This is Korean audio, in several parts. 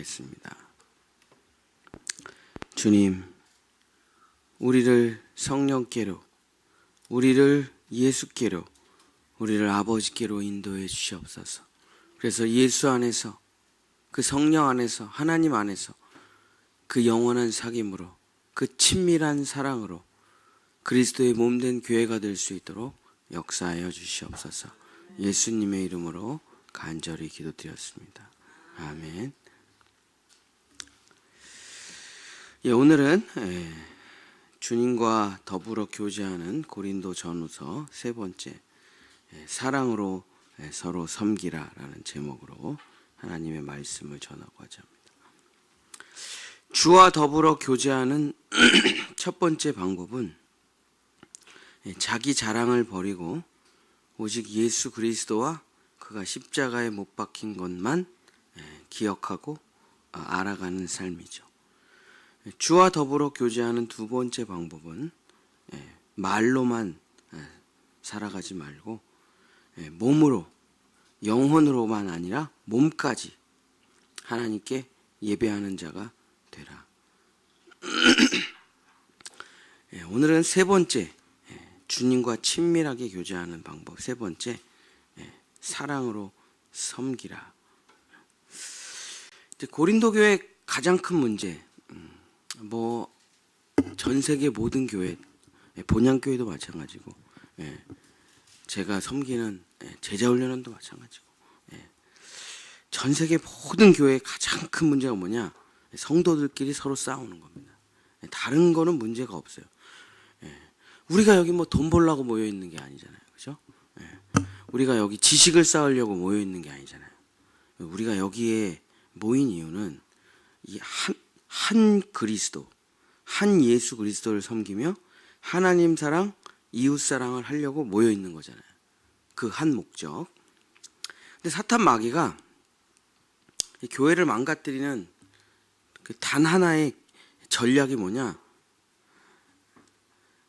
기도하겠습니다. 주님, 우리를 성령께로, 우리를 예수께로, 우리를 아버지께로 인도해 주시옵소서. 그래서 예수 안에서, 그 성령 안에서, 하나님 안에서 그 영원한 사귐으로, 그 친밀한 사랑으로 그리스도의 몸된 교회가 될 수 있도록 역사하여 주시옵소서. 예수님의 이름으로 간절히 기도드렸습니다. 아멘. 오늘은 주님과 더불어 교제하는 고린도 전후서 세 번째, 사랑으로 서로 섬기라라는 제목으로 하나님의 말씀을 전하고자 합니다. 주와 더불어 교제하는 첫 번째 방법은 자기 자랑을 버리고 오직 예수 그리스도와 그가 십자가에 못 박힌 것만 기억하고 알아가는 삶이죠. 주와 더불어 교제하는 두 번째 방법은 말로만 살아가지 말고 몸으로, 영혼으로만 아니라 몸까지 하나님께 예배하는 자가 되라. 오늘은 세 번째, 주님과 친밀하게 교제하는 방법, 세 번째, 사랑으로 섬기라. 고린도 교회의 가장 큰 문제, 전 세계 모든 교회, 본향교회도 마찬가지고, 제가 섬기는 제자훈련원도 마찬가지고, 전 세계 모든 교회의 가장 큰 문제가 뭐냐? 성도들끼리 서로 싸우는 겁니다. 다른 거는 문제가 없어요. 우리가 여기 돈 벌려고 모여 있는 게 아니잖아요, 그렇죠? 우리가 여기 지식을 쌓으려고 모여 있는 게 아니잖아요. 우리가 여기에 모인 이유는 이 한 그리스도, 한 예수 그리스도를 섬기며 하나님 사랑, 이웃 사랑을 하려고 모여 있는 거잖아요. 그 한 목적. 근데 사탄 마귀가 교회를 망가뜨리는 그 단 하나의 전략이 뭐냐?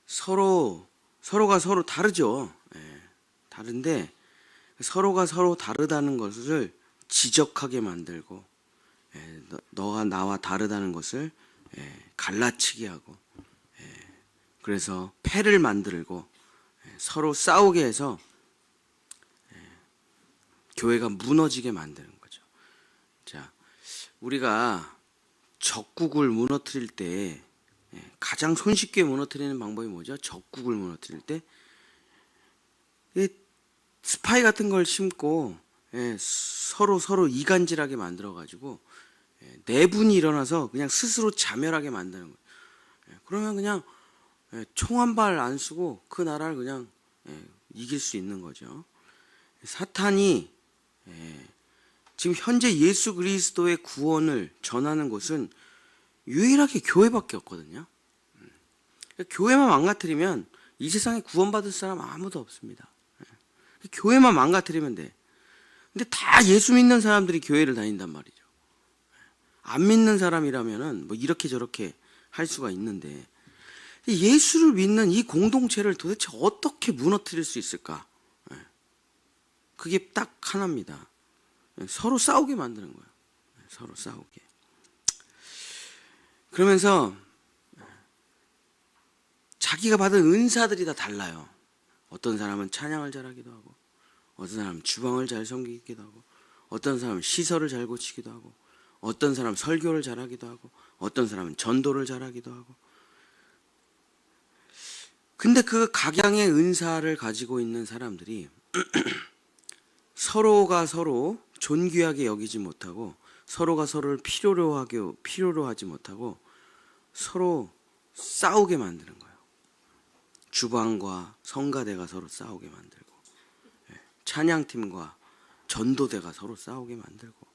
서로가 서로 다르죠. 다른데 서로가 서로 다르다는 것을 지적하게 만들고, 너가 나와 다르다는 것을 갈라치게 하고, 그래서 패를 만들고 서로 싸우게 해서 교회가 무너지게 만드는 거죠. 자, 우리가 적국을 무너뜨릴 때 가장 손쉽게 무너뜨리는 방법이 뭐죠? 적국을 무너뜨릴 때 스파이 같은 걸 심고 서로 이간질하게 만들어가지고 내분이 일어나서 그냥 스스로 자멸하게 만드는 거예요. 그러면 그냥 총 한 발 안 쓰고 그 나라를 그냥 이길 수 있는 거죠. 사탄이 지금 현재 예수 그리스도의 구원을 전하는 곳은 유일하게 교회밖에 없거든요. 교회만 망가뜨리면 이 세상에 구원받을 사람 아무도 없습니다. 교회만 망가뜨리면 돼. 근데 다 예수 믿는 사람들이 교회를 다닌단 말이죠. 안 믿는 사람이라면은 이렇게 저렇게 할 수가 있는데, 예수를 믿는 이 공동체를 도대체 어떻게 무너뜨릴 수 있을까? 그게 딱 하나입니다. 서로 싸우게 만드는 거예요. 서로 싸우게. 그러면서 자기가 받은 은사들이 다 달라요. 어떤 사람은 찬양을 잘하기도 하고, 어떤 사람은 주방을 잘 섬기기도 하고, 어떤 사람은 시설을 잘 고치기도 하고, 어떤 사람은 설교를 잘하기도 하고, 어떤 사람은 전도를 잘하기도 하고. 근데 그 각양의 은사를 가지고 있는 사람들이 서로가 서로 존귀하게 여기지 못하고, 서로가 서로를 필요로 하지 못하고 서로 싸우게 만드는 거예요. 주방과 성가대가 서로 싸우게 만들고, 찬양팀과 전도대가 서로 싸우게 만들고,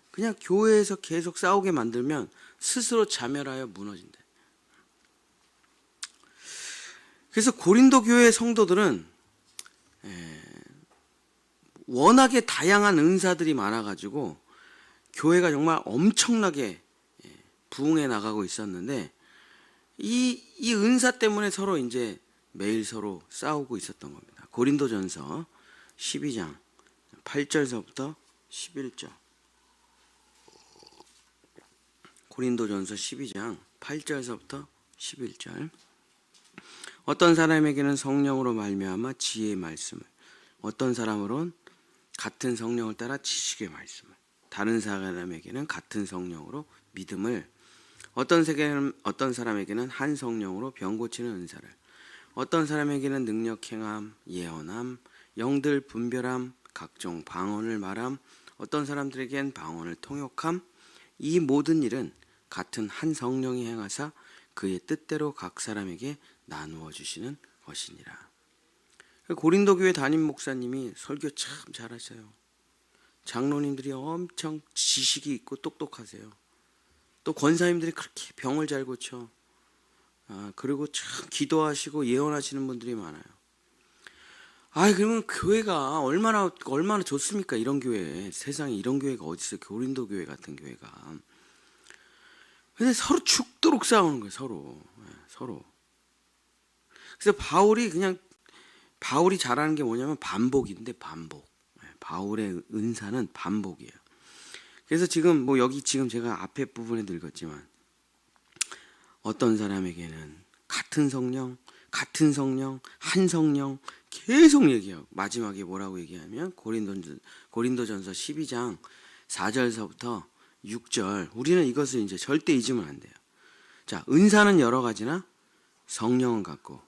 그냥 교회에서 계속 싸우게 만들면 스스로 자멸하여 무너진대. 그래서 고린도 교회의 성도들은 워낙에 다양한 은사들이 많아가지고 교회가 정말 엄청나게 부흥해 나가고 있었는데, 이 은사 때문에 서로 이제 매일 서로 싸우고 있었던 겁니다. 고린도전서 12장 8절서부터 11절. 고린도전서 12장 8절서부터 11절. 어떤 사람에게는 성령으로 말미암아 지혜의 말씀을, 어떤 사람으로는 같은 성령을 따라 지식의 말씀을, 다른 사람에게는 같은 성령으로 믿음을, 어떤 사람에게는 한 성령으로 병 고치는 은사를, 어떤 사람에게는 능력 행함, 예언함, 영들 분별함, 각종 방언을 말함, 어떤 사람들에겐 방언을 통역함. 이 모든 일은 같은 한 성령이 행하사 그의 뜻대로 각 사람에게 나누어 주시는 것이니라. 고린도 교회 담임 목사님이 설교 참 잘하셔요. 장로님들이 엄청 지식이 있고 똑똑하세요. 또 권사님들이 그렇게 병을 잘 고쳐. 그리고 참 기도하시고 예언하시는 분들이 많아요. 그러면 교회가 얼마나 좋습니까? 이런 교회. 세상에 이런 교회가 어디 있어요? 고린도 교회 같은 교회가. 근데 서로 죽도록 싸우는 거예요. 서로. 그래서 바울이 잘하는 게 뭐냐면 반복인데, 반복. 바울의 은사는 반복이에요. 그래서 지금 여기 제가 앞에 부분에 읽었지만, 어떤 사람에게는 같은 성령, 한 성령 계속 얘기하고, 마지막에 뭐라고 얘기하면 고린도전서 12장 4절서부터 6절. 우리는 이것을 이제 절대 잊으면 안 돼요. 자, 은사는 여러 가지나 성령은 같고,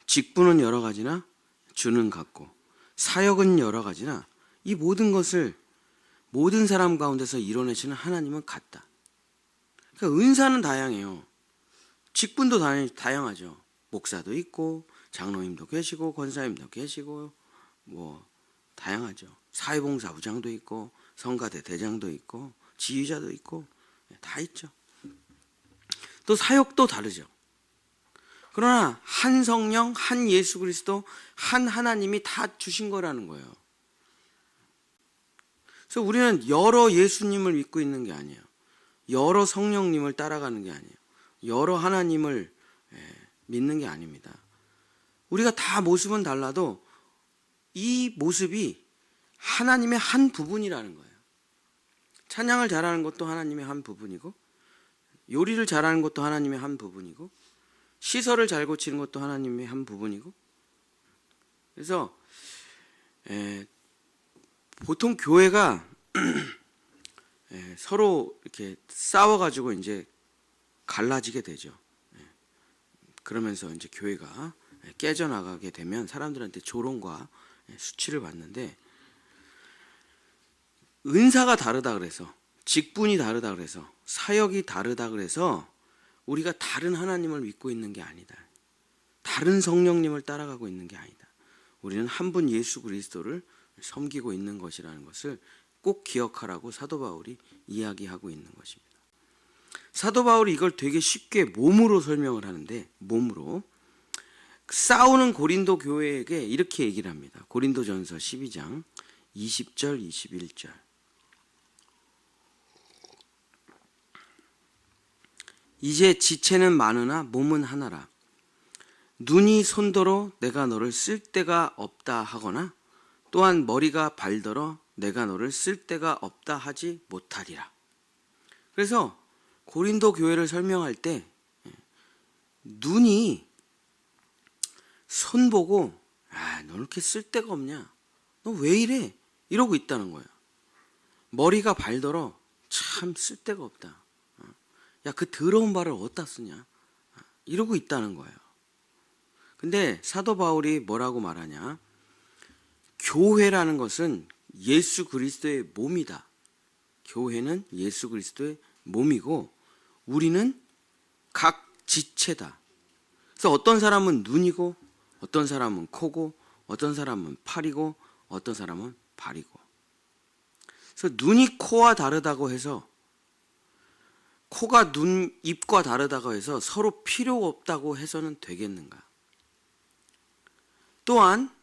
직분은 여러 가지나 주는 같고, 사역은 여러 가지나 이 모든 것을 모든 사람 가운데서 이뤄내시는 하나님은 같다. 그러니까 은사는 다양해요. 직분도 다양하죠. 목사도 있고, 장로님도 계시고, 권사님도 계시고, 다양하죠. 사회봉사부장도 있고, 성가대 대장도 있고, 지휘자도 있고, 다 있죠. 또 사역도 다르죠. 그러나 한 성령, 한 예수 그리스도, 한 하나님이 다 주신 거라는 거예요. 그래서 우리는 여러 예수님을 믿고 있는 게 아니에요. 여러 성령님을 따라가는 게 아니에요. 여러 하나님을 믿는 게 아닙니다. 우리가 다 모습은 달라도 이 모습이 하나님의 한 부분이라는 거예요. 찬양을 잘하는 것도 하나님의 한 부분이고, 요리를 잘하는 것도 하나님의 한 부분이고, 시설을 잘 고치는 것도 하나님의 한 부분이고. 그래서 보통 교회가 서로 이렇게 싸워가지고 이제 갈라지게 되죠. 그러면서 이제 교회가 깨져나가게 되면 사람들한테 조롱과 수치를 받는데, 은사가 다르다 그래서, 직분이 다르다 그래서, 사역이 다르다 그래서 우리가 다른 하나님을 믿고 있는 게 아니다. 다른 성령님을 따라가고 있는 게 아니다. 우리는 한 분 예수 그리스도를 섬기고 있는 것이라는 것을 꼭 기억하라고 사도 바울이 이야기하고 있는 것입니다. 사도 바울이 이걸 되게 쉽게 몸으로 설명을 하는데, 몸으로 싸우는 고린도 교회에게 이렇게 얘기를 합니다. 고린도전서 12장 20절 21절. 이제 지체는 많으나 몸은 하나라. 눈이 손더러 내가 너를 쓸 데가 없다 하거나, 또한 머리가 발더러 내가 너를 쓸 데가 없다 하지 못하리라. 그래서 고린도 교회를 설명할 때 눈이 손 보고, 너 이렇게 쓸 데가 없냐, 너 왜 이래, 이러고 있다는 거예요. 머리가 발더러 참 쓸 데가 없다, 야, 그 더러운 발을 어디다 쓰냐, 이러고 있다는 거예요. 근데 사도 바울이 뭐라고 말하냐, 교회라는 것은 예수 그리스도의 몸이다. 교회는 예수 그리스도의 몸이고, 우리는 각 지체다. 그래서 어떤 사람은 눈이고, 어떤 사람은 코고, 어떤 사람은 팔이고, 어떤 사람은 발이고. 그래서 눈이 코와 다르다고 해서, 코가 눈, 입과 다르다고 해서 서로 필요 없다고 해서는 되겠는가? 또한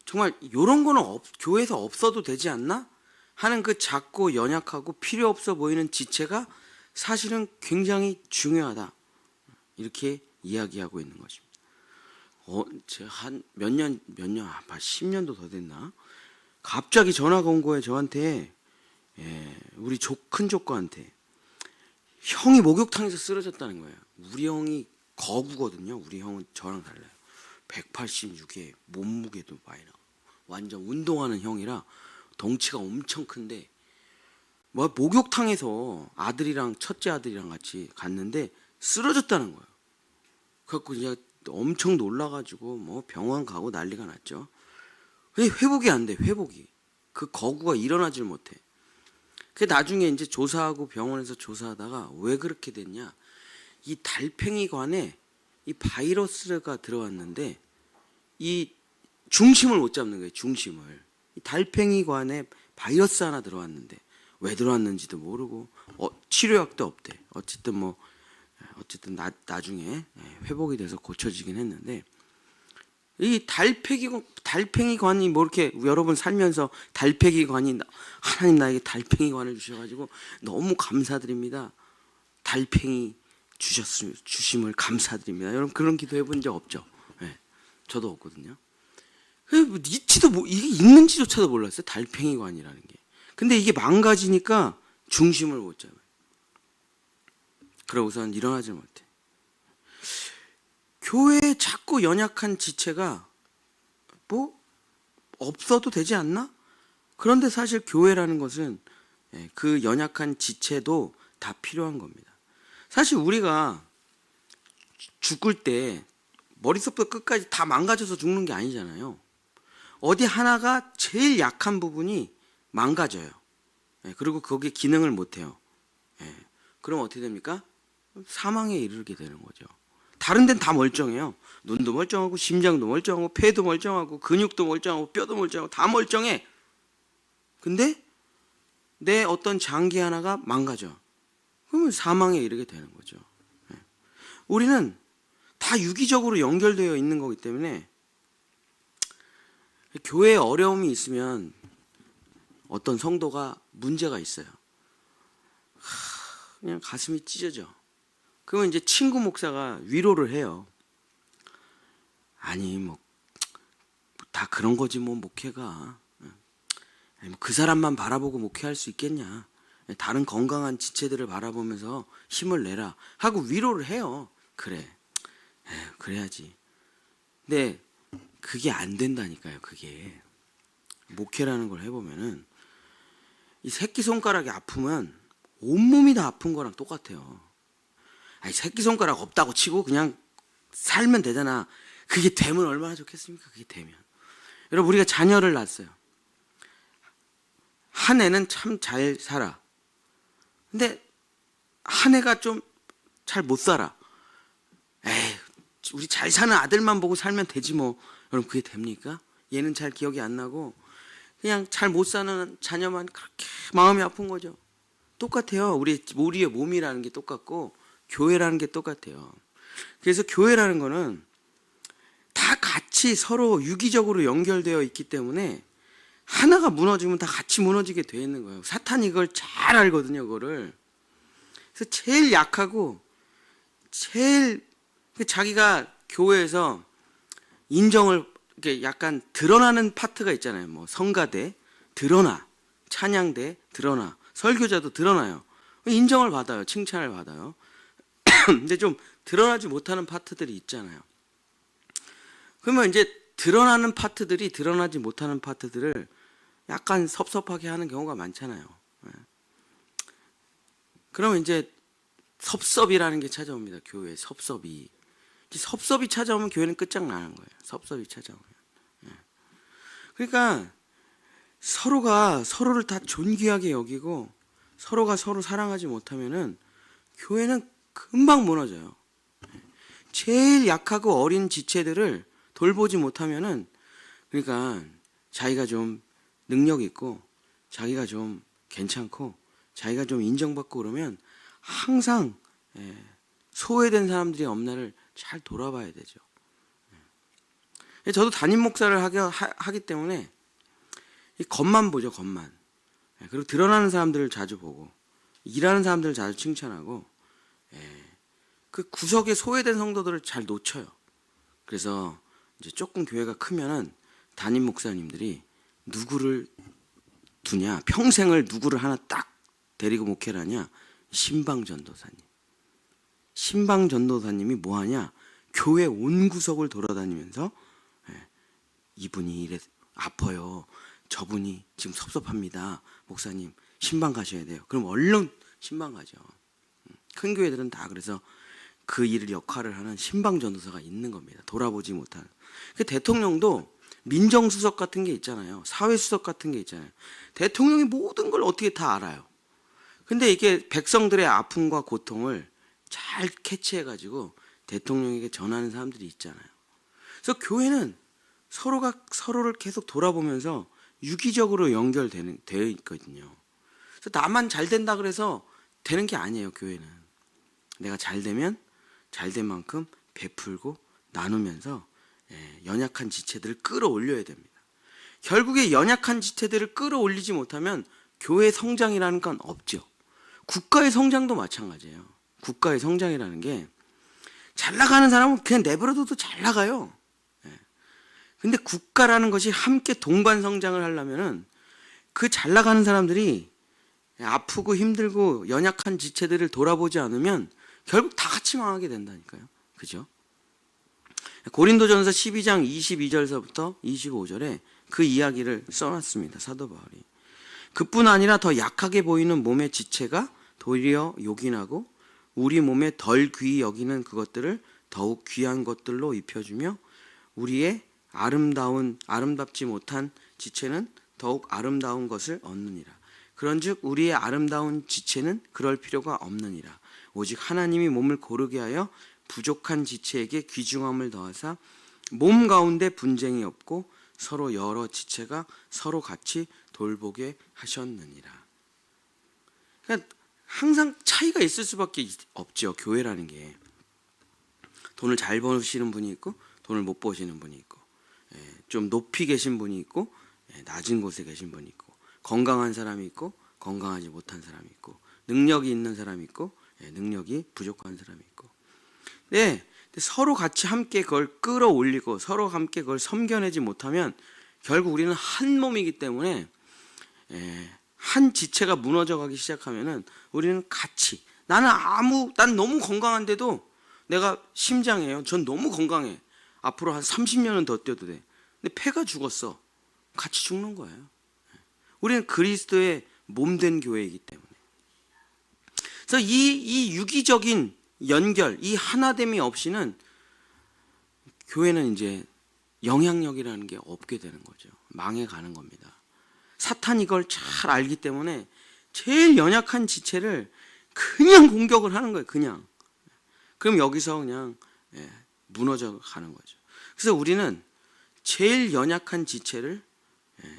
정말 이런 거는 교회에서 없어도 되지 않나 하는 그 작고 연약하고 필요 없어 보이는 지체가 사실은 굉장히 중요하다, 이렇게 이야기하고 있는 것입니다. 제가 한 몇 년, 10년도 더 됐나? 갑자기 전화가 온 거예요, 저한테. 우리 큰 조카한테. 형이 목욕탕에서 쓰러졌다는 거예요. 우리 형이 거구거든요. 우리 형은 저랑 달라요. 186에 몸무게도 많이 나고 완전 운동하는 형이라 덩치가 엄청 큰데 뭐 목욕탕에서 아들이랑 첫째 아들이랑 같이 갔는데 쓰러졌다는 거예요. 그래갖고 이제 엄청 놀라가지고 뭐 병원 가고 난리가 났죠. 근데 회복이 안 돼. 회복이 그 거구가 일어나질 못해. 그 나중에 이제 조사하고 병원에서 조사하다가 왜 그렇게 됐냐? 이 달팽이관에 이 바이러스가 들어왔는데 이 중심을 못 잡는 거예요. 중심을. 이 달팽이관에 바이러스 하나 들어왔는데 왜 들어왔는지도 모르고 치료약도 없대. 어쨌든 나중에 회복이 돼서 고쳐지긴 했는데 이 달팽이관이 뭐 이렇게 여러분 살면서 달팽이관이 하나님 나에게 달팽이관을 주셔가지고 너무 감사드립니다. 달팽이 주심을 감사드립니다. 여러분 그런 기도 해본 적 없죠? 네, 저도 없거든요. 이게 있는지조차도 몰랐어요. 달팽이관이라는 게. 근데 이게 망가지니까 중심을 못 잡아요. 그러고선 일어나지 못해. 교회에 자꾸 연약한 지체가 뭐 없어도 되지 않나? 그런데 사실 교회라는 것은 그 연약한 지체도 다 필요한 겁니다. 사실 우리가 죽을 때 머릿속부터 끝까지 다 망가져서 죽는 게 아니잖아요. 어디 하나가 제일 약한 부분이 망가져요. 그리고 거기에 기능을 못해요. 그럼 어떻게 됩니까? 사망에 이르게 되는 거죠. 다른 데는 다 멀쩡해요. 눈도 멀쩡하고 심장도 멀쩡하고 폐도 멀쩡하고 근육도 멀쩡하고 뼈도 멀쩡하고 다 멀쩡해. 근데 내 어떤 장기 하나가 망가져. 그러면 사망에 이르게 되는 거죠. 우리는 다 유기적으로 연결되어 있는 거기 때문에 교회에 어려움이 있으면 어떤 성도가 문제가 있어요. 그냥 가슴이 찢어져. 그러면 이제 친구 목사가 위로를 해요. 아니 뭐 다 그런 거지 뭐 목회가. 아니, 뭐 그 사람만 바라보고 목회할 수 있겠냐. 다른 건강한 지체들을 바라보면서 힘을 내라 하고 위로를 해요. 그래. 그래야지. 근데 그게 안 된다니까요. 그게. 목회라는 걸 해보면은 이 새끼손가락이 아프면 온몸이 다 아픈 거랑 똑같아요. 아니 새끼손가락 없다고 치고 그냥 살면 되잖아. 그게 되면 얼마나 좋겠습니까? 그게 되면. 여러분 우리가 자녀를 낳았어요. 한 애는 참 잘 살아. 근데 한 애가 좀 잘 못 살아. 에이 우리 잘 사는 아들만 보고 살면 되지 뭐. 여러분 그게 됩니까? 얘는 잘 기억이 안 나고 그냥 잘 못 사는 자녀만 그렇게 마음이 아픈 거죠. 똑같아요. 우리의 몸이라는 게 똑같고 교회라는 게 똑같아요. 그래서 교회라는 거는 다 같이 서로 유기적으로 연결되어 있기 때문에 하나가 무너지면 다 같이 무너지게 되어 있는 거예요. 사탄이 이걸 잘 알거든요. 그거를. 그래서 제일 약하고 제일 자기가 교회에서 인정을 이렇게 약간 드러나는 파트가 있잖아요. 뭐 성가대 드러나, 찬양대 드러나, 설교자도 드러나요. 인정을 받아요. 칭찬을 받아요. 근데 좀 드러나지 못하는 파트들이 있잖아요. 그러면 이제 드러나는 파트들이 드러나지 못하는 파트들을 약간 섭섭하게 하는 경우가 많잖아요. 그러면 이제 섭섭이라는 게 찾아옵니다. 교회에 섭섭이. 섭섭이 찾아오면 교회는 끝장나는 거예요. 섭섭이 찾아오면. 그러니까 서로가 서로를 다 존귀하게 여기고 서로가 서로 사랑하지 못하면은 교회는 금방 무너져요. 제일 약하고 어린 지체들을 돌보지 못하면은 그러니까 자기가 좀 능력 있고 자기가 좀 괜찮고 자기가 좀 인정받고 그러면 항상 소외된 사람들이 없나를 잘 돌아봐야 되죠. 저도 담임 목사를 하기 때문에 이 겉만 보죠, 겉만. 그리고 드러나는 사람들을 자주 보고 일하는 사람들을 자주 칭찬하고 그 구석에 소외된 성도들을 잘 놓쳐요. 그래서 이제 조금 교회가 크면은 담임 목사님들이 누구를 두냐, 평생을 누구를 하나 딱 데리고 목회를 하냐, 신방전도사님. 신방전도사님이 뭐하냐? 교회 온 구석을 돌아다니면서 이분이 이래 아파요. 저분이 지금 섭섭합니다. 목사님 신방 가셔야 돼요. 그럼 얼른 신방 가죠. 큰 교회들은 다 그래서 그 일을 역할을 하는 신방전도사가 있는 겁니다. 돌아보지 못하는. 그 대통령도 민정수석 같은 게 있잖아요. 사회수석 같은 게 있잖아요. 대통령이 모든 걸 어떻게 다 알아요. 근데 이게 백성들의 아픔과 고통을 잘 캐치해가지고 대통령에게 전하는 사람들이 있잖아요. 그래서 교회는 서로가 서로를 계속 돌아보면서 유기적으로 되어 있거든요. 그래서 나만 잘 된다 그래서 되는 게 아니에요. 교회는 내가 잘 되면 잘된 만큼 베풀고 나누면서 연약한 지체들을 끌어올려야 됩니다. 결국에 연약한 지체들을 끌어올리지 못하면 교회 성장이라는 건 없죠. 국가의 성장도 마찬가지예요. 국가의 성장이라는 게 잘 나가는 사람은 그냥 내버려둬도 잘 나가요. 근데 국가라는 것이 함께 동반 성장을 하려면은 그 잘 나가는 사람들이 아프고 힘들고 연약한 지체들을 돌아보지 않으면 결국 다 같이 망하게 된다니까요. 그죠? 고린도전서 12장 22절서부터 25절에 그 이야기를 써놨습니다. 사도 바울이. 그뿐 아니라 더 약하게 보이는 몸의 지체가 도리어 요긴하고 우리 몸에 덜 귀히 여기는 그것들을 더욱 귀한 것들로 입혀주며 우리의 아름답지 못한 지체는 더욱 아름다운 것을 얻느니라. 그런즉 우리의 아름다운 지체는 그럴 필요가 없느니라. 오직 하나님이 몸을 고르게 하여 부족한 지체에게 귀중함을 더하사 몸 가운데 분쟁이 없고 서로 여러 지체가 서로 같이 돌보게 하셨느니라. 그러니까 항상 차이가 있을 수밖에 없죠. 교회라는 게 돈을 잘 버시는 분이 있고 돈을 못 버시는 분이 있고 좀 높이 계신 분이 있고 낮은 곳에 계신 분이 있고 건강한 사람이 있고 건강하지 못한 사람이 있고 능력이 있는 사람이 있고 능력이 부족한 사람이 있고 서로 같이 함께 그걸 끌어올리고 서로 함께 그걸 섬겨내지 못하면 결국 우리는 한 몸이기 때문에 한 지체가 무너져 가기 시작하면은 우리는 같이 난 너무 건강한데도 내가 심장이에요. 전 너무 건강해. 앞으로 한 30년은 더 뛰어도 돼. 근데 폐가 죽었어. 같이 죽는 거예요. 우리는 그리스도의 몸된 교회이기 때문에. 그래서 이 유기적인 연결, 이 하나됨이 없이는 교회는 이제 영향력이라는 게 없게 되는 거죠. 망해가는 겁니다. 사탄이 이걸 잘 알기 때문에 제일 연약한 지체를 그냥 공격을 하는 거예요. 그냥. 그럼 여기서 그냥 무너져 가는 거죠. 그래서 우리는 제일 연약한 지체를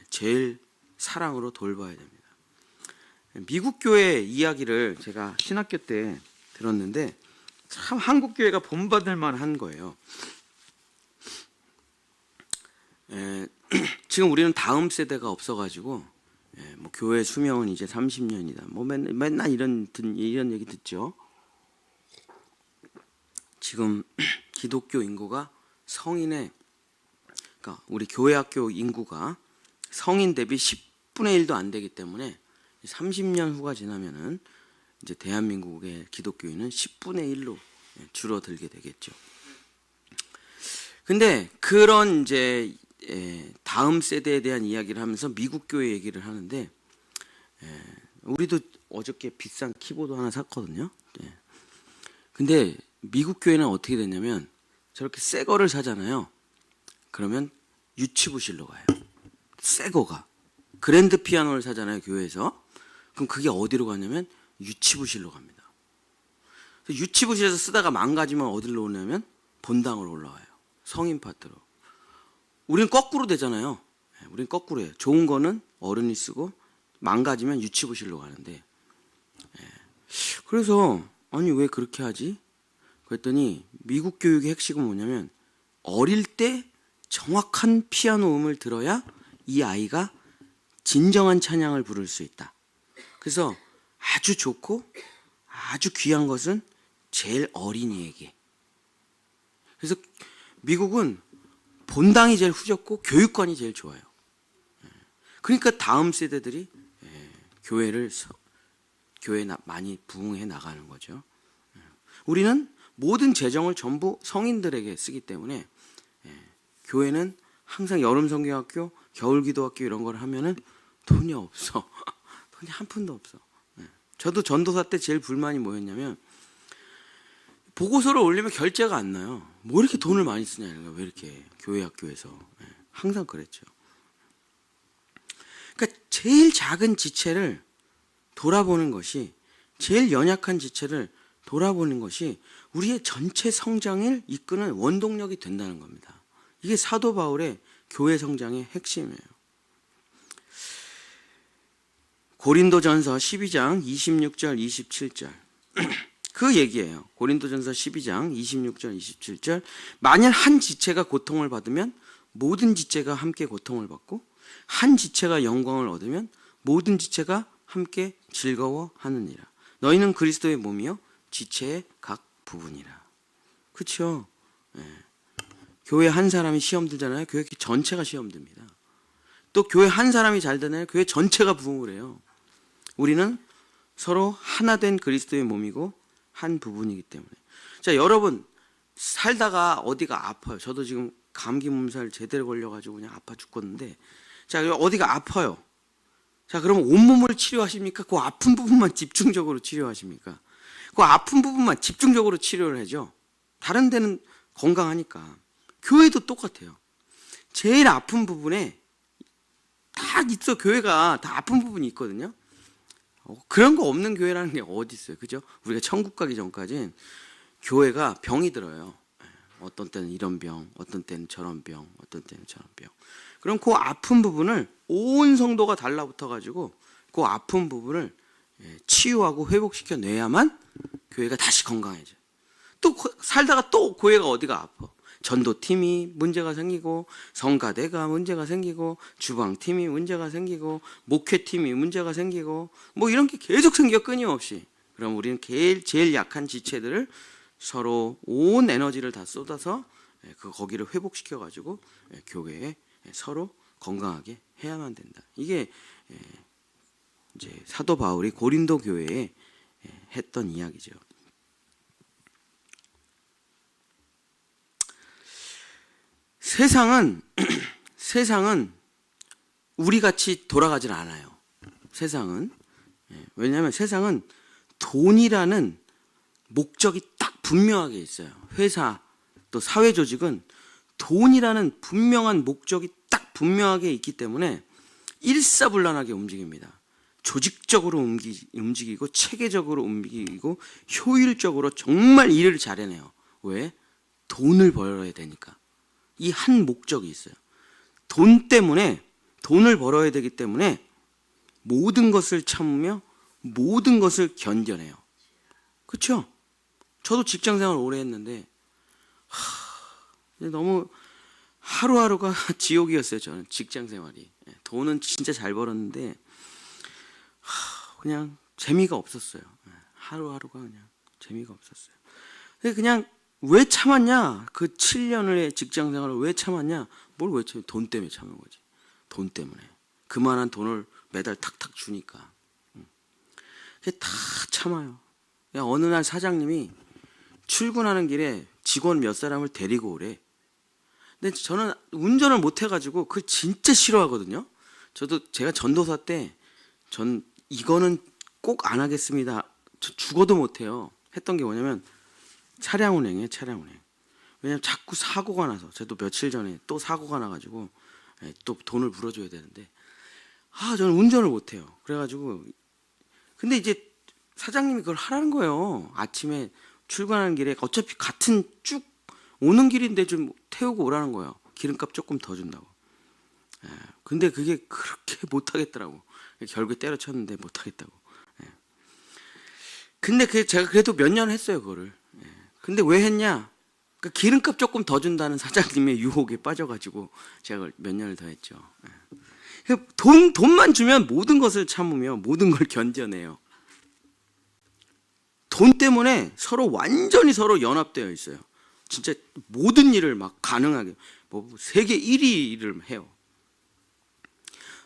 제일 사랑으로 돌봐야 됩니다. 미국 교회 이야기를 제가 신학교 때 들었는데 참 한국 교회가 본받을 만한 거예요. 지금 우리는 다음 세대가 없어가지고 뭐 교회 수명은 이제 30년이다. 뭐 맨날 이런 얘기 듣죠. 지금 기독교 인구가 그러니까 우리 교회 학교 인구가 성인 대비 10분의 1도 안 되기 때문에 30년 후가 지나면은 이제 대한민국의 기독교인은 10분의 1로 줄어들게 되겠죠. 근데 그런 이제 다음 세대에 대한 이야기를 하면서 미국 교회 얘기를 하는데 우리도 어저께 비싼 키보드 하나 샀거든요. 근데 미국 교회는 어떻게 됐냐면 저렇게 새 거를 사잖아요. 그러면 유치부실로 가요. 새 거가. 그랜드 피아노를 사잖아요. 교회에서. 그럼 그게 어디로 가냐면 유치부실로 갑니다. 유치부실에서 쓰다가 망가지면 어디로 오냐면 본당으로 올라와요. 성인 파트로. 우린 거꾸로 되잖아요. 우린 거꾸로 해요. 좋은 거는 어른이 쓰고 망가지면 유치부실로 가는데 그래서 아니 왜 그렇게 하지? 그랬더니 미국 교육의 핵심은 뭐냐면 어릴 때 정확한 피아노 음을 들어야 이 아이가 진정한 찬양을 부를 수 있다. 그래서 아주 좋고 아주 귀한 것은 제일 어린이에게. 그래서 미국은 본당이 제일 후졌고 교육관이 제일 좋아요. 교회에 많이 부흥해 나가는 거죠. 우리는 모든 재정을 전부 성인들에게 쓰기 때문에 교회는 항상 여름 성경학교, 겨울 기도학교 이런 걸 하면은 돈이 없어. 돈이 한 푼도 없어. 저도 전도사 때 제일 불만이 뭐였냐면 보고서를 올리면 결제가 안 나요. 뭐 이렇게 돈을 많이 쓰냐, 왜 이렇게 교회 학교에서. 항상 그랬죠. 그러니까 제일 작은 지체를 돌아보는 것이, 제일 연약한 지체를 돌아보는 것이 우리의 전체 성장을 이끄는 원동력이 된다는 겁니다. 이게 사도 바울의 교회 성장의 핵심이에요. 고린도전서 12장 26절 27절 그 얘기예요. 고린도전서 12장 26절 27절 만일 한 지체가 고통을 받으면 모든 지체가 함께 고통을 받고 한 지체가 영광을 얻으면 모든 지체가 함께 즐거워하느니라. 너희는 그리스도의 몸이요 지체의 각 부분이라. 그렇죠? 교회 한 사람이 시험 들잖아요. 교회 전체가 시험 듭니다. 또 교회 한 사람이 잘 되나요? 교회 전체가 부흥을 해요. 우리는 서로 하나 된 그리스도의 몸이고 한 부분이기 때문에. 자, 여러분 살다가 어디가 아파요. 저도 지금 감기 몸살 제대로 걸려가지고 그냥 아파 죽겠는데, 자, 어디가 아파요. 자, 그러면 온몸을 치료하십니까? 그 아픈 부분만 집중적으로 치료하십니까? 그 아픈 부분만 집중적으로 치료를 하죠. 다른 데는 건강하니까. 교회도 똑같아요. 제일 아픈 부분에 다 있어. 교회가 다 아픈 부분이 있거든요. 그런 거 없는 교회라는 게 어디 있어요. 그죠? 우리가 천국 가기 전까지는 교회가 병이 들어요. 어떤 때는 이런 병, 어떤 때는 저런 병, 어떤 때는 저런 병. 그럼 그 아픈 부분을 온 성도가 달라붙어 가지고 그 아픈 부분을 치유하고 회복시켜 내야만 교회가 다시 건강해져요. 또 살다가 또 교회가 어디가 아파. 전도팀이 문제가 생기고, 성가대가 문제가 생기고, 주방팀이 문제가 생기고, 목회팀이 문제가 생기고, 뭐 이런 게 계속 생겨 끊임없이. 그럼 우리는 제일 약한 지체들을 서로 온 에너지를 다 쏟아서 거기를 회복시켜 가지고 교회에 서로 건강하게 해야만 된다. 이게 이제 사도 바울이 고린도 교회에 했던 이야기죠. 세상은 우리 같이 돌아가질 않아요. 세상은. 왜냐하면 세상은 돈이라는 목적이 딱 분명하게 있어요. 회사 또 사회 조직은 돈이라는 분명한 목적이 딱 분명하게 있기 때문에 일사불란하게 움직입니다. 조직적으로 움직이고 체계적으로 움직이고 효율적으로 정말 일을 잘해내요. 왜? 돈을 벌어야 되니까. 이 한 목적이 있어요. 돈 때문에, 돈을 벌어야 되기 때문에 모든 것을 참으며 모든 것을 견뎌내요. 그렇죠? 저도 직장생활 오래 했는데 너무 하루하루가 지옥이었어요. 저는 직장생활이. 돈은 진짜 잘 벌었는데 그냥 재미가 없었어요. 하루하루가 그냥 재미가 없었어요. 그냥 왜 참았냐? 그 7년의 직장생활을 왜 참았냐? 뭘 왜 참아? 돈 때문에 참은 거지. 돈 때문에. 그만한 돈을 매달 탁탁 주니까. 그게 다 참아요. 어느 날 사장님이 출근하는 길에 직원 몇 사람을 데리고 오래. 근데 저는 운전을 못 해가지고 그걸 진짜 싫어하거든요. 저도 제가 전도사 때 이거는 꼭 안 하겠습니다. 저 죽어도 못 해요. 했던 게 뭐냐면 차량 운행이에요. 차량 운행. 왜냐면 자꾸 사고가 나서, 저도 며칠 전에 또 사고가 나가지고 또 돈을 물어줘야 되는데 저는 운전을 못 해요. 그래가지고 근데 이제 사장님이 그걸 하라는 거예요. 아침에 출근하는 길에 어차피 같은 쭉 오는 길인데 좀 태우고 오라는 거예요. 기름값 조금 더 준다고. 근데 그게 그렇게 못 하겠더라고. 결국에 때려쳤는데 못 하겠다고. 근데 제가 그래도 몇 년 했어요, 그거를. 근데 왜 했냐? 그러니까 기름값 조금 더 준다는 사장님의 유혹에 빠져가지고 제가 몇 년을 더 했죠. 돈만 주면 모든 것을 참으며 모든 걸 견뎌내요. 돈 때문에 완전히 서로 연합되어 있어요. 진짜 모든 일을 막 가능하게, 뭐 세계 1위를 해요.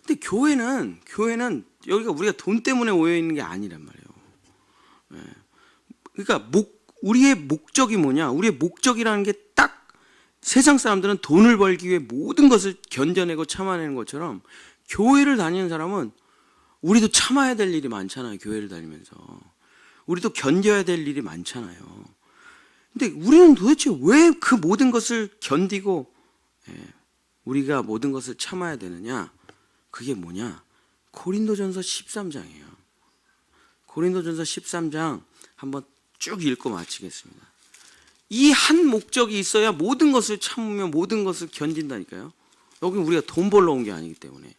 근데 교회는 여기가 우리가 돈 때문에 오해 있는 게 아니란 말이에요. 그러니까 우리의 목적이 뭐냐? 우리의 목적이라는 게 딱 세상 사람들은 돈을 벌기 위해 모든 것을 견뎌내고 참아내는 것처럼 교회를 다니는 사람은 우리도 참아야 될 일이 많잖아요. 교회를 다니면서. 우리도 견뎌야 될 일이 많잖아요. 근데 우리는 도대체 왜 그 모든 것을 견디고 우리가 모든 것을 참아야 되느냐? 그게 뭐냐? 고린도전서 13장이에요. 고린도전서 13장 한번 쭉 읽고 마치겠습니다. 이 한 목적이 있어야 모든 것을 참으며 모든 것을 견딘다니까요. 여기 우리가 돈 벌러 온 게 아니기 때문에.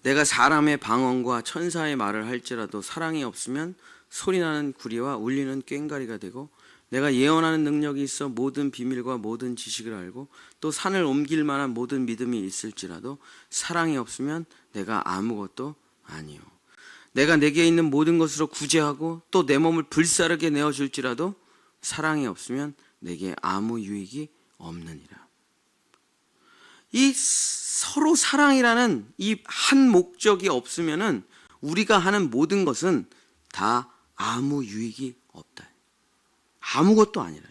내가 사람의 방언과 천사의 말을 할지라도 사랑이 없으면 소리나는 구리와 울리는 꽹과리가 되고, 내가 예언하는 능력이 있어 모든 비밀과 모든 지식을 알고 또 산을 옮길 만한 모든 믿음이 있을지라도 사랑이 없으면 내가 아무것도 아니요. 내가 내게 있는 모든 것으로 구제하고 또 내 몸을 불사르게 내어줄지라도 사랑이 없으면 내게 아무 유익이 없느니라. 이 서로 사랑이라는 이 한 목적이 없으면은 우리가 하는 모든 것은 다 아무 유익이 없다. 아무것도 아니라.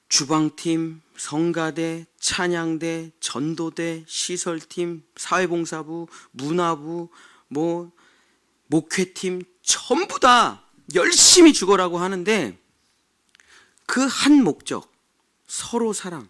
주방팀, 성가대, 찬양대, 전도대, 시설팀, 사회봉사부, 문화부, 목회팀 전부 다 열심히 죽어라고 하는데 그 한 목적, 서로 사랑,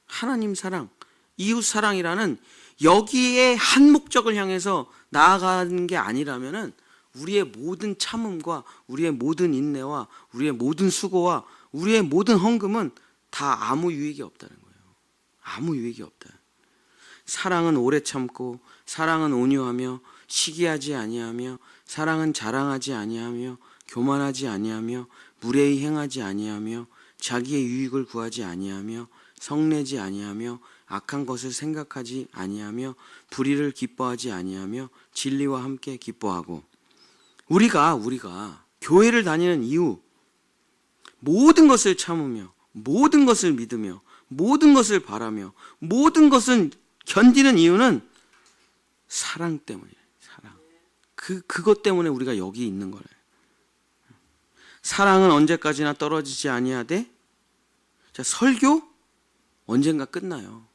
하나님 사랑, 이웃 사랑이라는 여기에 한 목적을 향해서 나아가는 게 아니라면은 우리의 모든 참음과 우리의 모든 인내와 우리의 모든 수고와 우리의 모든 헌금은 다 아무 유익이 없다는 거예요. 아무 유익이 없다. 사랑은 오래 참고, 사랑은 온유하며, 시기하지 아니하며, 사랑은 자랑하지 아니하며, 교만하지 아니하며, 무례히 행하지 아니하며, 자기의 유익을 구하지 아니하며, 성내지 아니하며, 악한 것을 생각하지 아니하며, 불의를 기뻐하지 아니하며, 진리와 함께 기뻐하고. 우리가 교회를 다니는 이유, 모든 것을 참으며, 모든 것을 믿으며, 모든 것을 바라며, 모든 것은 견디는 이유는 사랑 때문이에요. 사랑. 그것 때문에 우리가 여기 있는 거예요. 사랑은 언제까지나 떨어지지 아니하되, 자, 설교 언젠가 끝나요.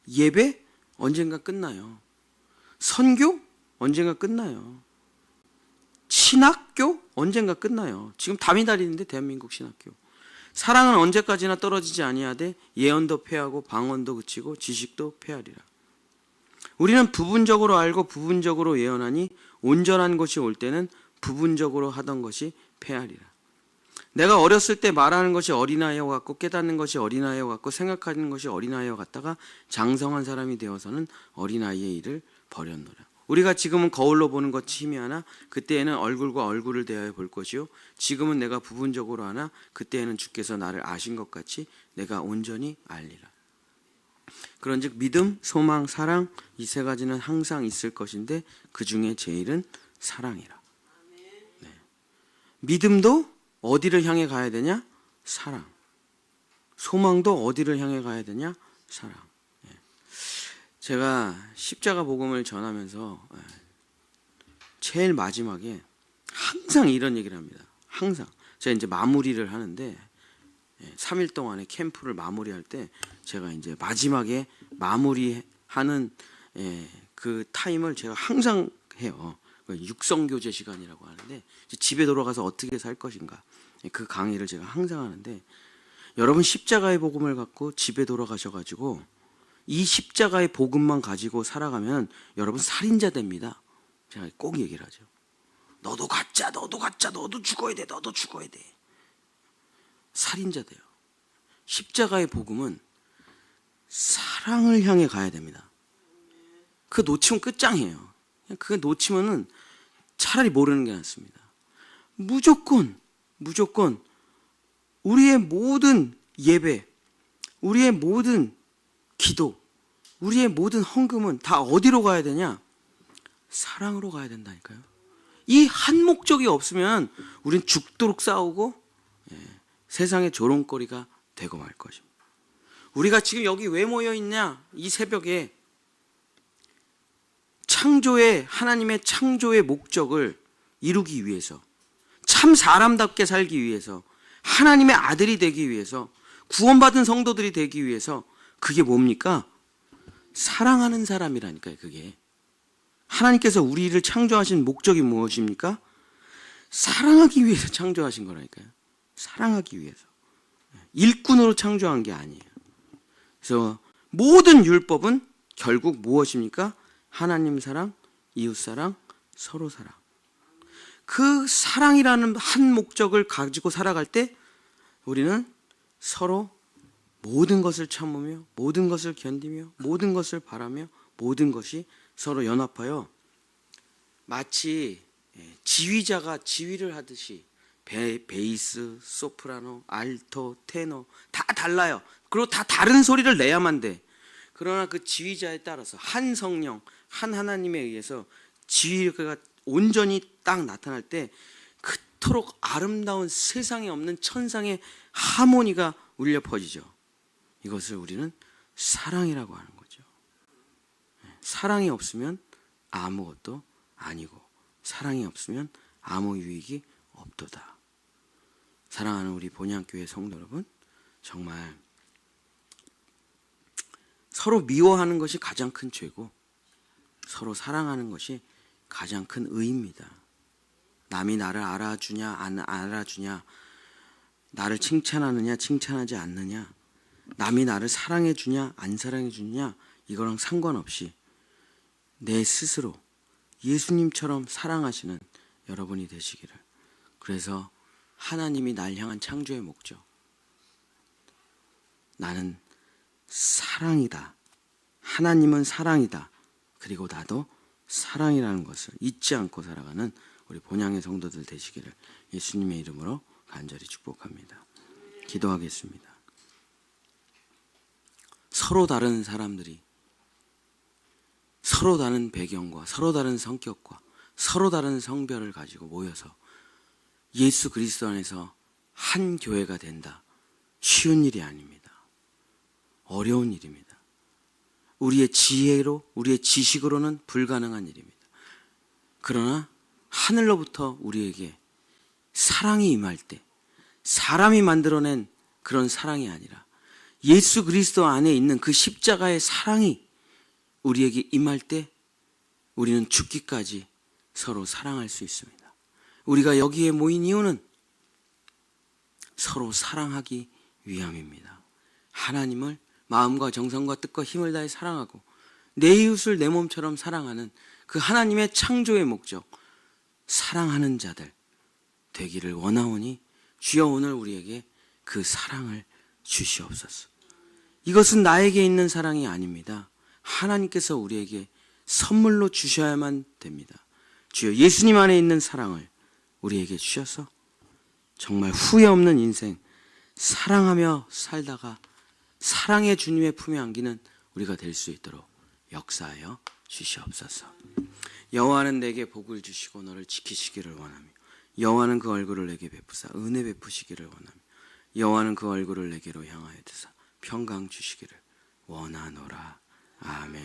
예배 언젠가 끝나요. 선교 언젠가 끝나요. 신학교 언젠가 끝나요. 지금 담이 달리는데 대한민국 신학교. 사랑은 언제까지나 떨어지지 아니하되 예언도 패하고 방언도 그치고 지식도 패하리라. 우리는 부분적으로 알고 부분적으로 예언하니 온전한 것이 올 때는 부분적으로 하던 것이 패하리라. 내가 어렸을 때 말하는 것이 어린아이와 같고 깨닫는 것이 어린아이와 같고 생각하는 것이 어린아이와 같다가 장성한 사람이 되어서는 어린아이의 일을 버렸노라. 우리가 지금은 거울로 보는 것이 희미하나 그때에는 얼굴과 얼굴을 대하여 볼 것이요 지금은 내가 부분적으로 하나 그때에는 주께서 나를 아신 것 같이 내가 온전히 알리라. 그런즉 믿음, 소망, 사랑 이 세 가지는 항상 있을 것인데 그 중에 제일은 사랑이라. 네. 믿음도 어디를 향해 가야 되냐? 사랑. 소망도 어디를 향해 가야 되냐? 사랑. 제가 십자가 복음을 전하면서 제일 마지막에 항상 이런 얘기를 합니다. 항상. 제가 이제 마무리를 하는데 3일 동안의 캠프를 마무리할 때 제가 이제 마지막에 마무리하는 그 타임을 제가 항상 해요. 육성교제 시간이라고 하는데 집에 돌아가서 어떻게 살 것인가 그 강의를 제가 항상 하는데 여러분 십자가의 복음을 갖고 집에 돌아가셔가지고 이 십자가의 복음만 가지고 살아가면 여러분 살인자 됩니다. 제가 꼭 얘기를 하죠. 너도 가짜, 너도 가짜, 너도 죽어야 돼, 너도 죽어야 돼. 살인자 돼요. 십자가의 복음은 사랑을 향해 가야 됩니다. 그 놓치면 끝장이에요. 그거 놓치면은 차라리 모르는 게 낫습니다. 무조건 우리의 모든 예배, 우리의 모든 기도, 우리의 모든 헌금은 다 어디로 가야 되냐? 사랑으로 가야 된다니까요. 이 한 목적이 없으면 우린 죽도록 싸우고 세상의 조롱거리가 되고 말 것입니다. 우리가 지금 여기 왜 모여 있냐? 이 새벽에 하나님의 창조의 목적을 이루기 위해서, 참 사람답게 살기 위해서, 하나님의 아들이 되기 위해서, 구원받은 성도들이 되기 위해서, 그게 뭡니까? 사랑하는 사람이라니까요. 그게 하나님께서 우리를 창조하신 목적이 무엇입니까? 사랑하기 위해서 창조하신 거라니까요. 사랑하기 위해서. 일꾼으로 창조한 게 아니에요. 그래서 모든 율법은 결국 무엇입니까? 하나님 사랑, 이웃 사랑, 서로 사랑. 그 사랑이라는 한 목적을 가지고 살아갈 때 우리는 서로 모든 것을 참으며, 모든 것을 견디며, 모든 것을 바라며, 모든 것이 서로 연합하여 마치 지휘자가 지휘를 하듯이 베이스, 소프라노, 알토, 테너 다 달라요. 그리고 다 다른 소리를 내야만 돼. 그러나 그 지휘자에 따라서 한 성령, 한 하나님에 의해서 지휘가 온전히 딱 나타날 때 그토록 아름다운 세상에 없는 천상의 하모니가 울려 퍼지죠. 이것을 우리는 사랑이라고 하는 거죠. 사랑이 없으면 아무것도 아니고 사랑이 없으면 아무 유익이 없도다. 사랑하는 우리 본향교회 성도 여러분, 정말 서로 미워하는 것이 가장 큰 죄고 서로 사랑하는 것이 가장 큰 의입니다. 남이 나를 알아주냐 안 알아주냐, 나를 칭찬하느냐 칭찬하지 않느냐, 남이 나를 사랑해 주냐 안 사랑해 주냐, 이거랑 상관없이 내 스스로 예수님처럼 사랑하시는 여러분이 되시기를. 그래서 하나님이 날 향한 창조의 목적, 나는 사랑이다, 하나님은 사랑이다, 그리고 나도 사랑이라는 것을 잊지 않고 살아가는 우리 본향의 성도들 되시기를 예수님의 이름으로 간절히 축복합니다. 기도하겠습니다. 서로 다른 사람들이 서로 다른 배경과 서로 다른 성격과 서로 다른 성별을 가지고 모여서 예수 그리스도 안에서 한 교회가 된다. 쉬운 일이 아닙니다. 어려운 일입니다. 우리의 지혜로, 우리의 지식으로는 불가능한 일입니다. 그러나 하늘로부터 우리에게 사랑이 임할 때, 사람이 만들어낸 그런 사랑이 아니라 예수 그리스도 안에 있는 그 십자가의 사랑이 우리에게 임할 때 우리는 죽기까지 서로 사랑할 수 있습니다. 우리가 여기에 모인 이유는 서로 사랑하기 위함입니다. 하나님을 마음과 정성과 뜻과 힘을 다해 사랑하고 내 이웃을 내 몸처럼 사랑하는 그 하나님의 창조의 목적, 사랑하는 자들 되기를 원하오니 주여 오늘 우리에게 그 사랑을 주시옵소서. 이것은 나에게 있는 사랑이 아닙니다. 하나님께서 우리에게 선물로 주셔야만 됩니다. 주여 예수님 안에 있는 사랑을 우리에게 주셔서 정말 후회 없는 인생 사랑하며 살다가 사랑의 주님의 품에 안기는 우리가 될 수 있도록 역사하여 주시옵소서. 여호와는 내게 복을 주시고 너를 지키시기를 원하며 여호와는 그 얼굴을 내게 베푸사 은혜 베푸시기를 원하며 여호와는 그 얼굴을 내게로 향하여 드사 평강 주시기를 원하노라. 아멘.